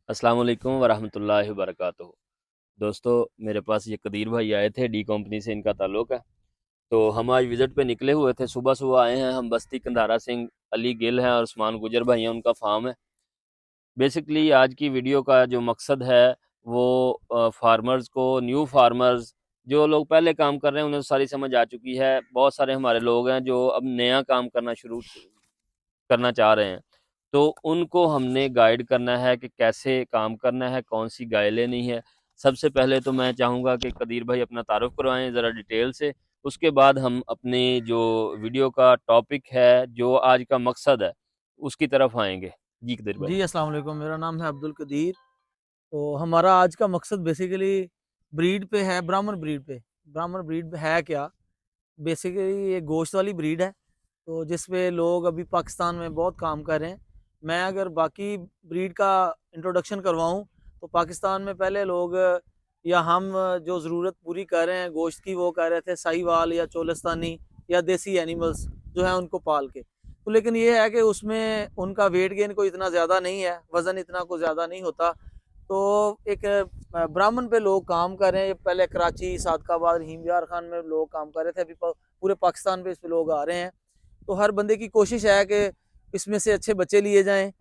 अस्सलाम वालेकुम वरहमतुल्लाहि वबरकातुहू। दोस्तों, मेरे पास ये कदीर भाई आए थे, डी कंपनी से इनका ताल्लुक़ है। तो हम आज विज़िट पे निकले हुए थे, सुबह सुबह आए हैं हम बस्ती कंधारा सिंह। अली गिल हैं और उस्मान गुजर भाई हैं, उनका फार्म है। बेसिकली आज की वीडियो का जो मकसद है वो फार्मर्स को, न्यू फार्मर्स, जो लोग पहले काम कर रहे हैं उन्हें सारी समझ आ चुकी है। बहुत सारे हमारे लोग हैं जो अब नया काम करना शुरू करना चाह रहे हैं, तो उनको हमने गाइड करना है कि कैसे काम करना है, कौन सी गाय लेनी है। सबसे पहले तो मैं चाहूँगा कि कदीर भाई अपना तारुफ करवाएं ज़रा डिटेल से। उसके बाद हम अपने जो वीडियो का टॉपिक है, जो आज का मकसद है, उसकी तरफ आएंगे। जी कदीर भाई। जी अस्सलाम वालेकुम। मेरा नाम है अब्दुल कदीर। तो हमारा आज का मकसद बेसिकली ब्रीड पे है, ब्राह्मण ब्रीड पे। ब्राह्मण ब्रीड है क्या? बेसिकली ये गोश्त वाली ब्रीड है, तो जिस पे लोग अभी पाकिस्तान में बहुत काम कर रहे हैं। मैं अगर बाकी ब्रीड का इंट्रोडक्शन करवाऊं तो पाकिस्तान में पहले लोग या हम जो ज़रूरत पूरी कर रहे हैं गोश्त की, वो कर रहे थे साहीवाल या चोलस्तानी या देसी एनिमल्स जो है उनको पाल के। तो लेकिन ये है कि उसमें उनका वेट गेन कोई इतना ज़्यादा नहीं है, वज़न इतना कोई ज़्यादा नहीं होता। तो एक ब्राह्मण पे लोग काम कर रहे हैं। पहले कराची, सादकाबाद, हिमयार खान में लोग काम कर रहे थे, अभी पूरे पाकिस्तान पे इस पे लोग आ रहे हैं। तो हर बंदे की कोशिश है कि इसमें से अच्छे बच्चे लिए जाएं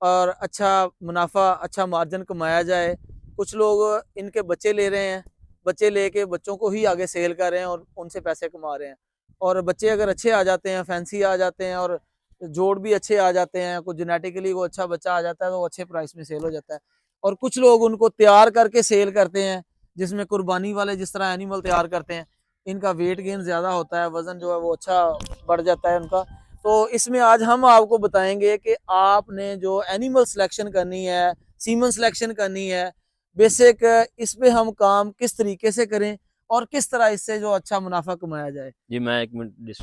और अच्छा मुनाफा, अच्छा मार्जिन कमाया जाए। कुछ लोग इनके बच्चे ले रहे हैं, बच्चे लेके बच्चों को ही आगे सेल कर रहे हैं और उनसे पैसे कमा रहे हैं। और बच्चे अगर अच्छे आ जाते हैं, फैंसी आ जाते हैं और जोड़ भी अच्छे आ जाते हैं, कुछ जेनेटिकली वो अच्छा बच्चा आ जाता है, तो वो अच्छे प्राइस में सेल हो जाता है। और कुछ लोग उनको तैयार करके सेल करते हैं, जिसमें कुर्बानी वाले जिस तरह एनिमल तैयार करते हैं, इनका वेट गेन ज़्यादा होता है, वज़न जो है वो अच्छा बढ़ जाता है उनका। तो इसमें आज हम आपको बताएंगे कि आपने जो एनिमल सिलेक्शन करनी है, सीमन सिलेक्शन करनी है, बेसिक इस पे हम काम किस तरीके से करें और किस तरह इससे जो अच्छा मुनाफा कमाया जाए। जी, मैं एक मिनट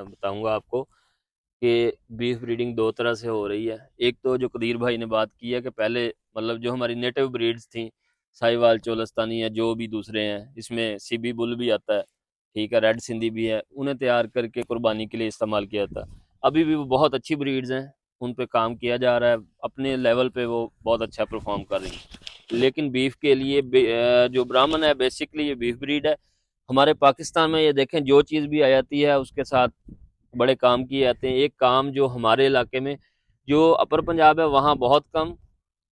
बताऊँगा आपको कि बीफ ब्रीडिंग दो तरह से हो रही है। एक तो जो कदीर भाई ने बात की है कि पहले मतलब जो हमारी नेटिव ब्रीड्स थी, साहिवाल, चोलस्तानी या जो भी दूसरे हैं, इसमें सीबी बुल भी आता है, ठीक है, रेड सिंधी भी है, उन्हें तैयार करके कुर्बानी के लिए इस्तेमाल किया था। अभी भी वो बहुत अच्छी ब्रीड्स हैं, उन पे काम किया जा रहा है, अपने लेवल पे वो बहुत अच्छा परफॉर्म कर रही हैं। लेकिन बीफ के लिए जो ब्राह्मण है, बेसिकली ये बीफ ब्रीड है। हमारे पाकिस्तान में ये देखें, जो चीज़ भी आ जाती है उसके साथ बड़े काम किए जाते हैं। एक काम जो हमारे इलाके में, जो अपर पंजाब है, वहाँ बहुत कम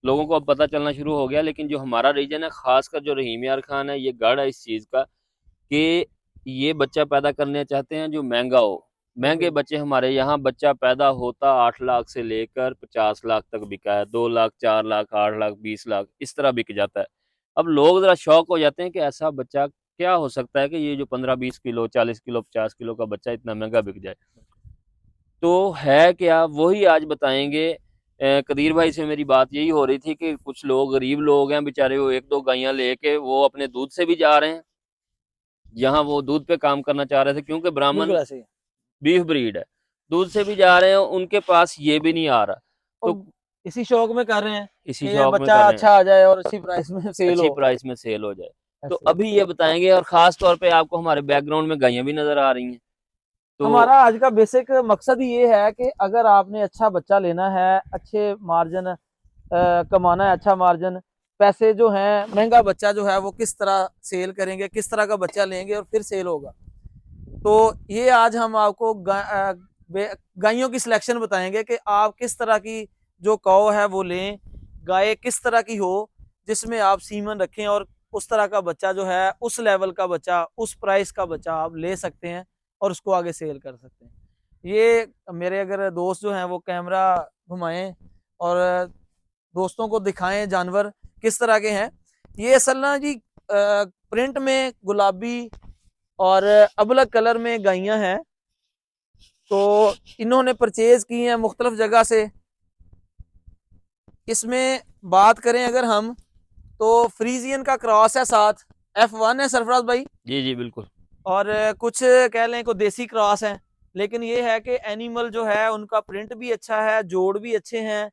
लोगों को अब पता चलना शुरू हो गया, लेकिन जो हमारा रीजन है, खासकर जो रहीम यार खान है, ये गढ़ है इस चीज़ का कि ये बच्चा पैदा करने चाहते हैं जो महंगा हो। महंगे बिल्कुल। बच्चे हमारे यहाँ, बच्चा पैदा होता 8 लाख से लेकर 50 लाख तक बिका है, 2 लाख, 4 लाख, 8 लाख, 20 लाख, इस तरह बिक जाता है। अब लोग ज़रा शौक हो जाते हैं कि ऐसा बच्चा क्या हो सकता है कि ये जो 15-20 किलो, 40 किलो, 50 किलो का बच्चा इतना महंगा बिक जाए। तो है क्या, वही आज बताएंगे। कदीर भाई से मेरी बात यही हो रही थी कि कुछ लोग, गरीब लोग हैं बेचारे, वो एक दो गायें लेके वो अपने दूध से भी जा रहे हैं, जहाँ वो दूध पे काम करना चाह रहे थे, क्योंकि ब्राह्मण बिल्कुल ऐसे ही। बीफ ब्रीड है, दूध से भी जा रहे हैं, उनके पास ये भी नहीं आ रहा। तो और इसी शौक में कर रहे हैं इसी कि ये शौक में बच्चा कर रहे हैं, अच्छा आ जाए और अच्छी प्राइस में सेल अच्छी हो। प्राइस में सेल हो जाए। तो ऐसे अभी ये बताएंगे, और खास तौर पे आपको हमारे बैकग्राउंड में गायें भी नजर आ रही हैं। तो हमारा आज का बेसिक मकसद ये है कि अगर आपने अच्छा बच्चा लेना है, अच्छे मार्जिन कमाना है, अच्छा मार्जिन, पैसे जो हैं, महंगा बच्चा जो है वो किस तरह सेल करेंगे, किस तरह का बच्चा लेंगे और फिर सेल होगा। तो ये आज हम आपको गायों की सिलेक्शन बताएंगे कि आप किस तरह की जो कौ है वो लें, गाय किस तरह की हो जिसमें आप सीमन रखें और उस तरह का बच्चा जो है, उस लेवल का बच्चा, उस प्राइस का बच्चा आप ले सकते हैं और उसको आगे सेल कर सकते हैं। ये मेरे अगर दोस्त जो हैं वो कैमरा घुमाएं और दोस्तों को दिखाएं जानवर किस तरह के हैं। ये असल ना जी प्रिंट में गुलाबी और अबलग कलर में गायें हैं। तो इन्होंने परचेज की हैं मुख्तलिफ जगह से। इसमें बात करें अगर हम, तो फ्रीजियन का क्रॉस है, साथ F1 है सरफराज भाई, जी जी बिल्कुल। और कुछ कह लें को देसी क्रॉस है। लेकिन ये है कि एनिमल जो है उनका प्रिंट भी अच्छा है, जोड़ भी अच्छे हैं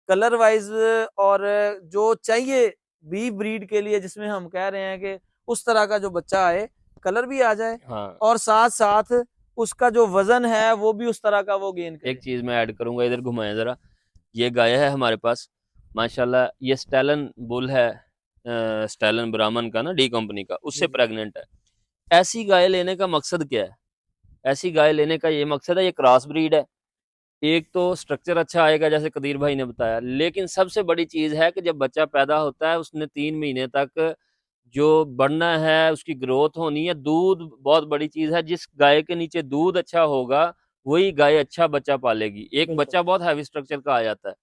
कलर वाइज। और जो चाहिए बी ब्रीड के लिए, जिसमें हम कह रहे हैं कि उस तरह का जो बच्चा आए, कलर भी आ जाए हाँ, और साथ साथ उसका जो वजन है वो भी उस तरह का वो गेन एक करे। चीज़ मैं ऐड करूंगा, इधर घुमाएं ज़रा। ये गाय है हमारे पास, माशाल्लाह ये स्टैलन बुल है, स्टैलन ब्राह्मण का ना, डी कंपनी का, जी उससे जी प्रेग्नेंट है। ऐसी गाय लेने का मकसद क्या है? ऐसी गाय लेने का ये मकसद है, ये क्रॉस ब्रीड है। एक तो स्ट्रक्चर अच्छा आएगा जैसे कदीर भाई ने बताया, लेकिन सबसे बड़ी चीज़ है कि जब बच्चा पैदा होता है उसने 3 महीने तक जो बढ़ना है, उसकी ग्रोथ होनी है। दूध बहुत बड़ी चीज़ है, जिस गाय के नीचे दूध अच्छा होगा, वही गाय अच्छा बच्चा पालेगी। एक बिल्कुल बच्चा बहुत हैवी स्ट्रक्चर का आ जाता है,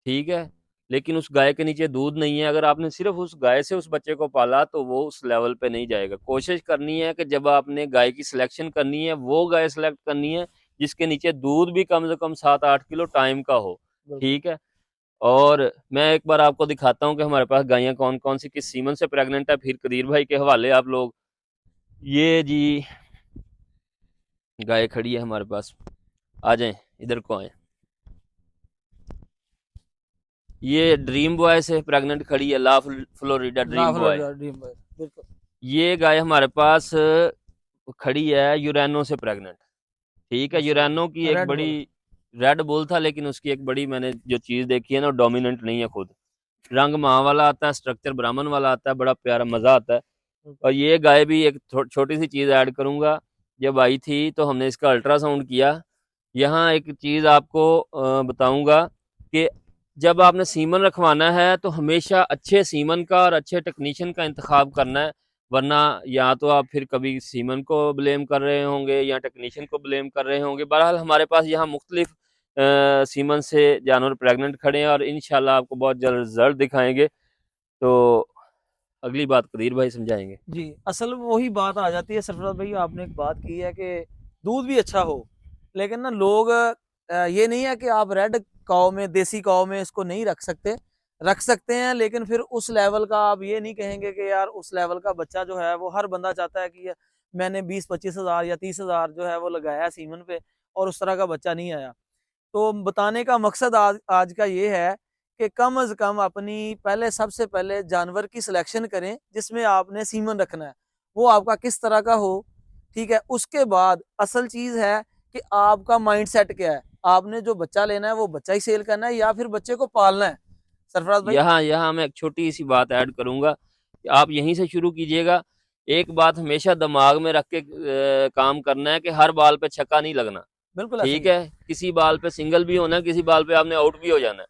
ठीक है? लेकिन उस गाय के नीचे दूध नहीं है, अगर आपने सिर्फ़ उस गाय से उस बच्चे को पाला तो वो उस लेवल पे नहीं जाएगा। कोशिश करनी है कि जब आपने गाय की सिलेक्शन करनी है, वो गाय सेलेक्ट करनी है जिसके नीचे दूध भी कम से कम 7-8 किलो टाइम का हो, बिल्कुल। ठीक है? और मैं एक बार आपको दिखाता हूँ कि हमारे पास गायें कौन-कौन सी किस सीमन से प्रेग्नेंट है, फिर कदीर भाई के हवाले आप लोग। ये जी गाय खड़ी है हमारे पास, आ जाएँ, इधर को आएँ। ये ड्रीम बॉय से प्रेग्नेंट खड़ी है, ला फ्लोरिडा ड्रीम बॉय। लाफा ड्रीम बॉय, बिल्कुल। ये गाय हमारे पास खड़ी है यूरैनो से प्रेग्नेंट, ठीक है? यूरैनो की माशाल्लाह एक रेड बड़ी, बुल। रेड बुल था लेकिन उसकी एक बड़ी मैंने जो चीज़ देखी है ना, डोमिनेंट नहीं है खुद। रंग माँ वाला आता है, स्ट्रक्चर ब्राह्मण वाला आता है, बड़ा प्यारा मज़ा आता है। बिल्कुल और ये गाय भी एक छोटी सी चीज़ ऐड करूँगा, जब आई थी तो हमने इसका अल्ट्रासाउंड किया। यहाँ एक चीज़ आपको बताऊँगा कि जब आपने सीमन रखवाना है तो हमेशा अच्छे सीमन का और अच्छे टेक्नीशियन का इंतखाब करना है, वरना या तो आप फिर कभी सीमन को ब्लेम कर रहे होंगे या टेक्नीशियन को ब्लेम कर रहे होंगे। बहरहाल हमारे पास यहाँ मुख्तलिफ सीमन से जानवर प्रेग्नेंट खड़े हैं और इंशाल्लाह आपको बहुत जल्द रिजल्ट दिखाएंगे। तो अगली बात कदीर भाई समझाएंगे। जी। असल में वही बात आ जाती है सरफराज भाई, आपने एक बात की है कि दूध भी अच्छा हो, लेकिन ना लोग ये नहीं है कि आप रेड काऊ में, देसी काऊ में इसको नहीं रख सकते, रख सकते हैं, लेकिन फिर उस लेवल का आप ये नहीं कहेंगे कि यार उस लेवल का बच्चा जो है वो हर बंदा चाहता है कि मैंने 20-25 हजार या 30 हजार जो है वो लगाया सीमन पे और उस तरह का बच्चा नहीं आया। तो बताने का मकसद आज आज का ये है कि कम से कम अपनी पहले, सबसे पहले जानवर की सिलेक्शन करें जिसमें आपने सीमन रखना है, वो आपका किस तरह का हो, ठीक है? उसके बाद असल चीज है कि आपका माइंड सेट क्या है, आपने जो बच्चा लेना है वो बच्चा ही सेल करना है या फिर बच्चे को पालना है, सरफराज भाई। यहाँ यहाँ मैं एक छोटी सी बात ऐड करूँगा कि आप यहीं से शुरू कीजिएगा। एक बात हमेशा दिमाग में रख के काम करना है कि हर बाल पे छक्का नहीं लगना, बिल्कुल ऐसे ही ठीक है। है? किसी बाल पे सिंगल भी होना है, किसी बाल पे आपने आउट भी हो जाना है।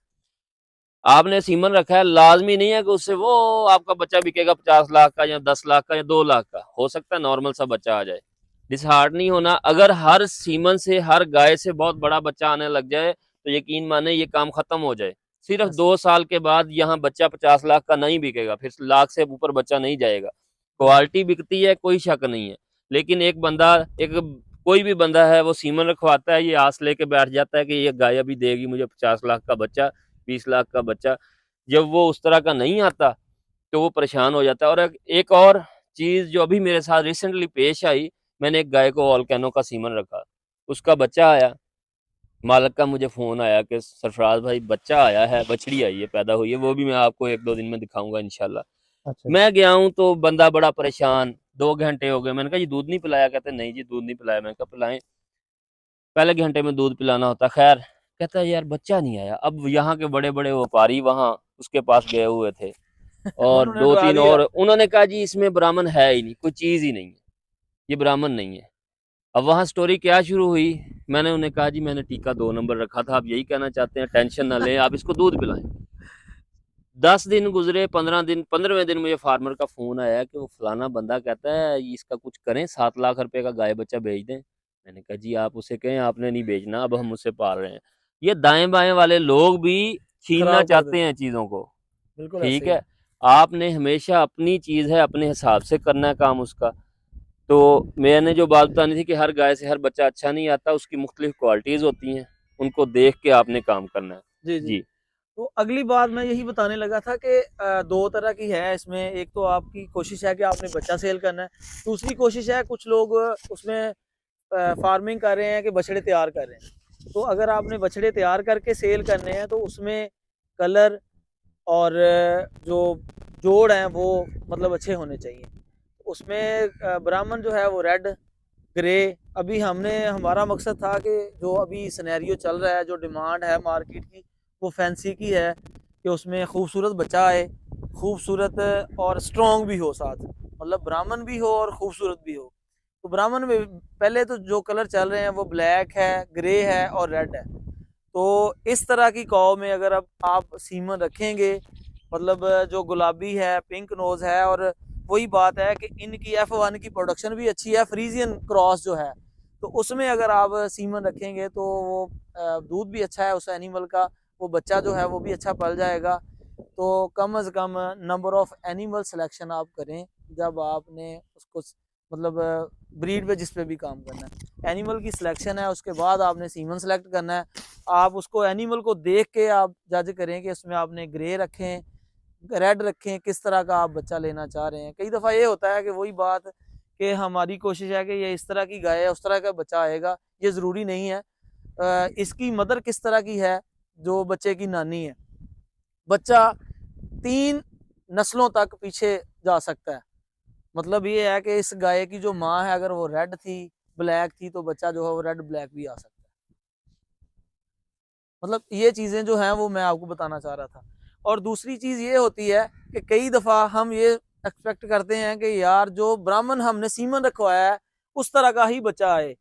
आपने सीमन रखा है, लाजमी नहीं है कि उससे वो आपका बच्चा बिकेगा 50 लाख का या 10 लाख का या 2 लाख का। हो सकता है नॉर्मल सा बच्चा आ जाए। डिसहार्ट नहीं होना। अगर हर सीमन से, हर गाय से बहुत बड़ा बच्चा आने लग जाए तो यकीन माने ये काम खत्म हो जाए। सिर्फ ऐसे 2 साल के बाद यहाँ बच्चा 50 लाख का नहीं बिकेगा, फिर लाख से ऊपर बच्चा नहीं जाएगा। बिल्कुल क्वालिटी बिकती है, कोई शक नहीं है, लेकिन एक बंदा, एक कोई भी बंदा है वो सीमन रखवाता है, ये आस लेके बैठ जाता है कि ये गाय अभी देगी मुझे 50 लाख का बच्चा, 20 लाख का बच्चा। जब वो उस तरह का नहीं आता तो वो परेशान हो जाता है। और एक और चीज़ जो अभी मेरे साथ रिसेंटली पेश आई, मैंने एक गाय को वोल्केनो का सीमन रखा, उसका बच्चा आया, मालिक का मुझे फ़ोन आया कि सरफराज भाई बच्चा आया है, बछड़ी आई है, पैदा हुई है, वो भी मैं आपको 1-2 दिन में दिखाऊंगा इंशाल्लाह। अच्छा जी। मैं गया हूँ तो बंदा बड़ा परेशान, 2 घंटे हो गए, मैंने कहा जी दूध नहीं पिलाया? कहते नहीं जी दूध नहीं पिलाया। मैंने कहा पिलाएं, पहले घंटे में दूध पिलाना होता। खैर, कहता है यार बच्चा नहीं आया। अब यहाँ के बड़े बड़े व्यापारी वहाँ उसके पास गए हुए थे और उन्होंने दो डरा तीन दिया। और, उन्होंने कहा जी इसमें ब्राह्मण है ही नहीं, कोई चीज़ ही नहीं है, ये ब्राह्मण नहीं है। अब वहाँ स्टोरी क्या शुरू हुई, मैंने उन्हें कहा जी मैंने टीका 2 नंबर रखा था, आप यही कहना चाहते हैं? टेंशन ना लें, आप इसको दूध पिलाएं। 10 दिन गुजरे, 15 दिन, 15वें दिन मुझे फार्मर का फ़ोन आया कि वो फलाना बंदा कहता है इसका कुछ करें, 7 लाख रुपए का गाय बच्चा भेज दें। मैंने कहा जी आप उसे कहें आपने नहीं भेजना, अब हम उससे पाल रहे हैं। ये दाएं बाएं वाले लोग भी छीनना खराब कर चाहते देते हैं हैं। चीज़ों को, बिल्कुल ऐसे ठीक ही है? है। आपने हमेशा अपनी चीज़ है, अपने हिसाब से करना है काम उसका। तो मैंने जो बात बतानी थी कि हर गाय से हर बच्चा अच्छा नहीं आता, उसकी मुख्तलिफ क्वालिटीज़ होती हैं, उनको देख के आपने काम करना है। जी जी। जी। तो अगली बात मैं यही बताने लगा था कि दो तरह की है इसमें। एक तो आपकी कोशिश है कि आपने बच्चा सेल करना है, दूसरी कोशिश है कुछ लोग उसमें फार्मिंग कर रहे हैं कि बछड़े तैयार कर रहे हैं। तो अगर आपने बछड़े तैयार करके सेल करने हैं तो उसमें कलर और जो जोड़ हैं वो मतलब अच्छे होने चाहिए। उसमें ब्राह्मण जो है वो रेड, ग्रे। अभी हमने, हमारा मकसद था कि जो अभी सिनेरियो चल रहा है, जो डिमांड है मार्केट की, वो फैंसी की है। कि उसमें खूबसूरत बच्चा आए, खूबसूरत और स्ट्रॉन्ग भी हो साथ, मतलब ब्राह्मण भी हो और खूबसूरत भी हो। तो ब्राह्मण में पहले तो जो कलर चल रहे हैं वो ब्लैक है, ग्रे है और रेड है। तो इस तरह की कॉव में अगर अब आप सीमन रखेंगे, मतलब जो गुलाबी है, पिंक नोज है, और वही बात है कि इनकी F1 की प्रोडक्शन भी अच्छी है, फ्रीजियन क्रॉस जो है, तो उसमें अगर आप सीमन रखेंगे तो वो दूध भी अच्छा है उस एनिमल का, वो बच्चा जो है वो भी अच्छा पल जाएगा। तो कम से कम नंबर ऑफ एनिमल सिलेक्शन आप करें जब आपने उसको मतलब ब्रीड पे जिस पे भी काम करना है। एनिमल की सिलेक्शन है, उसके बाद आपने सीमन सेलेक्ट करना है। आप उसको एनिमल को देख के आप जज करें कि उसमें आपने ग्रे रखें, रेड रखें, किस तरह का आप बच्चा लेना चाह रहे हैं। कई दफ़ा ये होता है कि वही बात कि हमारी कोशिश है कि ये इस तरह की गाय है, उस तरह का बच्चा आएगा, ये ज़रूरी नहीं है। इसकी मदर किस तरह की है जो बच्चे की नानी है, बच्चा 3 नस्लों तक पीछे जा सकता है। मतलब ये है कि इस गाय की जो माँ है अगर वो रेड थी, ब्लैक थी, तो बच्चा जो है वो रेड ब्लैक भी आ सकता है। मतलब ये चीज़ें जो हैं वो मैं आपको बताना चाह रहा था। और दूसरी चीज़ ये होती है कि कई दफ़ा हम ये एक्सपेक्ट करते हैं कि यार जो ब्राह्मण हमने सीमन रखवाया है उस तरह का ही बच्चा आए।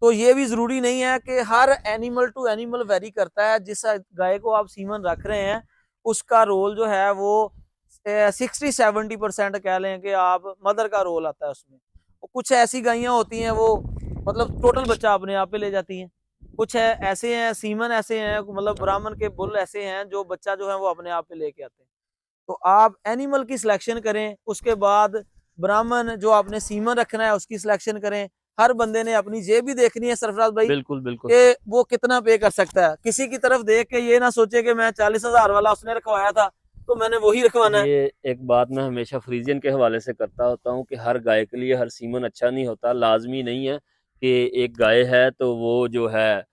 तो ये भी ज़रूरी नहीं है कि हर एनिमल टू एनिमल वेरी करता है। जिस गाय को आप सीमन रख रहे हैं उसका रोल जो है वो 60-70% कह लें कि आप मदर का रोल आता है उसमें। कुछ ऐसी गायें होती हैं वो मतलब टोटल बच्चा अपने आप पे ले जाती हैं। कुछ है ऐसे हैं सीमन, ऐसे हैं मतलब ब्राह्मण के बुल ऐसे हैं जो बच्चा जो है वो अपने आप पे लेके आते हैं। तो आप एनिमल की सिलेक्शन करें, उसके बाद ब्राह्मण जो आपने सीमन रखना है उसकी सिलेक्शन करें। हर बंदे ने अपनी जेब भी देखनी है सरफराज भाई, बिल्कुल बिल्कुल। कि वो कितना पे कर सकता है। किसी की तरफ देख के ये ना सोचे कि मैं 40,000 वाला उसने रखवाया था तो मैंने वही रखवाना है। ये एक बात मैं हमेशा फ्रीजियन के हवाले से करता होता हूँ कि हर गाय के लिए हर सीमन अच्छा नहीं होता। लाजमी नहीं है कि एक गाय है तो वो जो है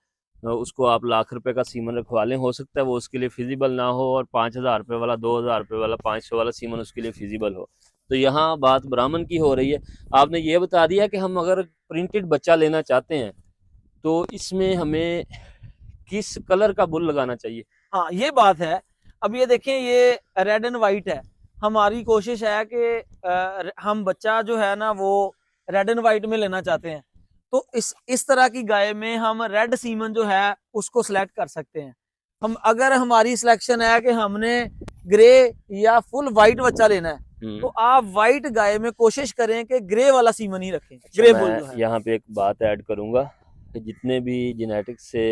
उसको आप लाख रुपए का सीमन रखवा लें। हो सकता है वो उसके लिए फिजिबल ना हो और 5,000 रुपये वाला, 2,000 रुपये वाला, 500 वाला सीमन उसके लिए फिजिबल हो। तो यहाँ बात ब्राह्मण की हो रही है। आपने ये बता दिया कि हम अगर प्रिंटेड बच्चा लेना चाहते हैं तो इसमें हमें किस कलर का बुल लगाना चाहिए? हाँ ये बात है। अब ये देखें ये रेड एंड वाइट है। हमारी कोशिश है कि हम बच्चा जो है ना वो रेड एंड वाइट में लेना चाहते हैं। तो इस तरह की गाय में हम रेड सीमन जो है उसको सिलेक्ट कर सकते हैं। हम अगर हमारी सिलेक्शन है कि हमने ग्रे या फुल वाइट बच्चा लेना है तो आप वाइट गाय में कोशिश करें कि ग्रे वाला सीमन ही रखें। अच्छा, ग्रे बुल मैं जो है यहाँ पे एक बात ऐड करूँगा कि जितने भी जेनेटिक्स से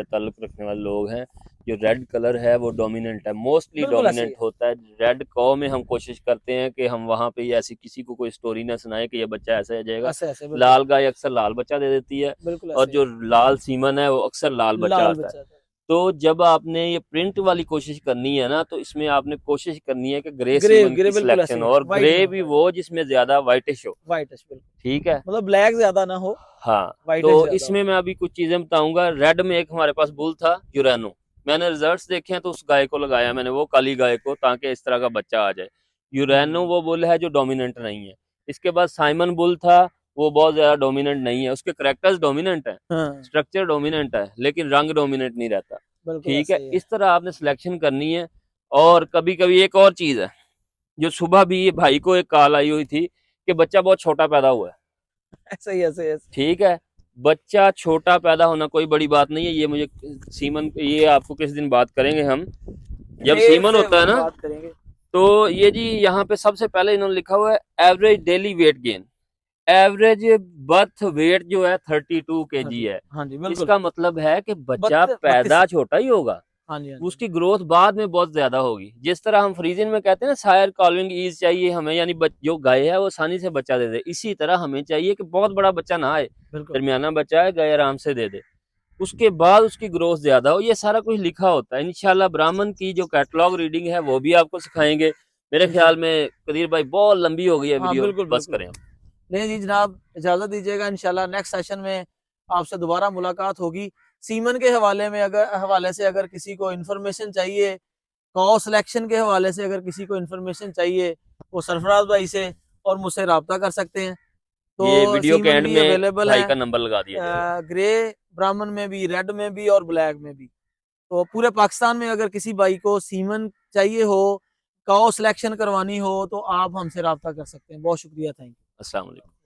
ताल्लुक़ रखने वाले लोग हैं, जो रेड कलर है वो डोमिनेंट है, मोस्टली बिल्कुल ऐसे ही डोमिनेंट है। होता है। रेड कॉ में हम कोशिश करते हैं कि हम वहाँ पे ऐसी किसी को कोई स्टोरी ना सुनाए कि ये बच्चा ऐसा आ जाएगा। ऐसे ऐसे बिल्कुल लाल गाय अक्सर लाल बच्चा दे देती है बिल्कुल और ऐसे जो ही लाल सीमन है वो अक्सर लाल है। बच्चा लाल आता है। बच्चा था। तो जब आपने ये प्रिंट वाली कोशिश करनी है ना, तो इसमें आपने कोशिश करनी है कि ग्रे ग्रे सीमन ग्रे की बिल्कुल ऐसे सिलेक्शन ही हो, है, और वाइट ग्रे ना हो, भी वाइट वो जिसमें ज़्यादा वाइटिश हो। वाइटिश बिल्कुल, ठीक है? मतलब ब्लैक ज्यादा ना हो, हाँ, वाइटिश तो ज्यादा इसमें हो। मैं अभी कुछ चीजें बताऊंगा। रेड में एक हमारे पास बुल था यूरेनो, मैंने रिजल्ट्स देखे हैं तो उस गाय को लगाया मैंने, वो काली गाय को, ताकि इस तरह का बच्चा आ जाए। यूरेनो वो बुल है जो डोमिनेंट नहीं है। इसके बाद साइमन बुल था, वो बहुत ज्यादा डोमिनेंट नहीं है, उसके करेक्टर्स डोमिनेंट है, हाँ स्ट्रक्चर डोमिनेंट है, लेकिन रंग डोमिनेंट नहीं रहता। बिल्कुल ठीक ऐसा है, ही है। इस तरह आपने सिलेक्शन करनी है। और कभी कभी एक और चीज है, जो सुबह भी ये भाई को एक कॉल आई हुई थी कि बच्चा बहुत छोटा पैदा हुआ है। ऐसा ही ऐसे ऐसे ठीक है, बच्चा छोटा पैदा होना कोई बड़ी बात नहीं है। ये मुझे सीमन, ये आपको किस दिन बात करेंगे हम, जब डिटेल सीमन से होता है ना। बात करेंगे। तो ये जी यहाँ पे सबसे पहले इन्होंने लिखा हुआ है average daily weight gain. Average birth weight जो है 32 kg है। हाँ जी बिल्कुल। इसका मतलब है कि बच्चा 32 पैदा छोटा ही होगा, हाँ जी हाँ जी उसकी ग्रोथ बाद में बहुत ज्यादा होगी। जिस तरह हम फ्रीजन में कहते हैं ना, सायर कॉलविंग ईज चाहिए हमें, यानी जो गाय है वो आसानी से बच्चा दे दे, इसी तरह हमें चाहिए कि बहुत बड़ा बच्चा ना आए, बिल्कुल। दरमियाना बच्चा है, गाय आराम से दे दे, उसके बाद उसकी ग्रोथ ज्यादा हो। ये सारा कुछ लिखा होता है। इंशाल्लाह ब्राह्मण की जो कैटलॉग रीडिंग है वो भी आपको सिखाएंगे। मेरे ख्याल इंशाल्लाह। में कदीर भाई बहुत लंबी हो गई है हाँ वीडियो, बिल्कुल बस बिल्कुल। करें अब। नहीं जी जनाब, इजाजत दीजिएगा, इंशाल्लाह नेक्स्ट सेशन में आपसे दोबारा मुलाकात होगी। सीमन के हवाले में अगर हवाले से अगर किसी को इन्फॉर्मेशन चाहिए, कॉ सिलेक्शन के हवाले से अगर किसी को इन्फॉर्मेशन चाहिए, वो सरफराज भाई से और मुझसे रब्ता कर सकते हैं। तो ये वीडियो के सीमन एंड भी में अवेलेबल भाई है, का नंबर लगा दिया जाएगा। ग्रे ब्राह्मण में भी, रेड में भी और ब्लैक में भी। तो पूरे पाकिस्तान में अगर किसी भाई को सीमन चाहिए हो, काओ सिलेक्शन करवानी हो तो आप हमसे रब्ता कर सकते हैं। बहुत शुक्रिया, थैंक यू। अस्सलाम वालेकुम।